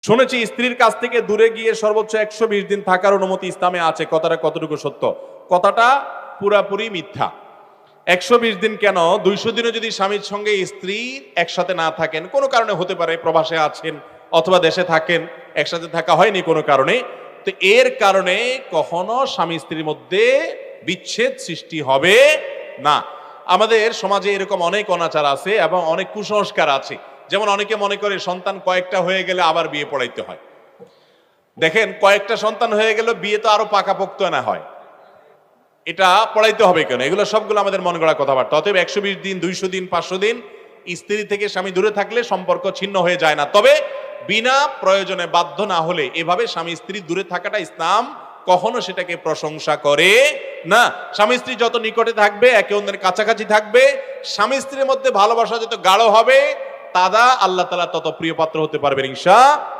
শুনেছি স্ত্রীর কাছ থেকে দূরে গিয়ে সর্বোচ্চ 120 দিন থাকার অনুমতি ইসলামে আছে। কথাটা কতটুকু সত্য? কথাটা পুরাপুরি মিথ্যা। 120 দিন কেন, 200 দিনও যদি স্বামীর সঙ্গে স্ত্রী একসাথে না থাকেন, কোনো কারণে হতে পারে, প্রবাসে আছেন অথবা দেশে থাকেন, একসাথে থাকা হয়নি কোনো কারণে, তো এর কারণে কখনো স্বামী স্ত্রীর মধ্যে বিচ্ছেদ সৃষ্টি হবে না। আমাদের সমাজে এরকম অনেক অনাচার আছে এবং অনেক কুসংস্কার আছে। যেমন অনেকে মনে করে সন্তান কয়েকটা হয়ে গেলে আবার বিয়ে পড়াইতে হয়। দেখেন, কয়েকটা সন্তান হয়ে গেলে বিয়ে তো আরো পাকাপোক্ত না হয়, এটা পড়াইতে হবে কেন? এগুলো সবগুলো আমাদের মন গড়া কথাবার্তা। অতএব 120 দিন, 200 দিন, 500 দিন স্ত্রী থেকে স্বামী দূরে থাকলে সম্পর্ক ছিন্ন হয়ে যায় না। তবে বিনা প্রয়োজনে বাধ্য না হলে এভাবে স্বামী স্ত্রী দূরে থাকাটা ইসলাম কখনো সেটাকে প্রশংসা করে না। স্বামী স্ত্রী যত নিকটে থাকবে, একে অন্যের কাছাকাছি থাকবে, স্বামী স্ত্রীর মধ্যে ভালোবাসা যত গাঢ় হবে, তারা আল্লাহ তাআলা তত প্রিয় পাত্র হতে পারবেন ইনশাআল্লাহ।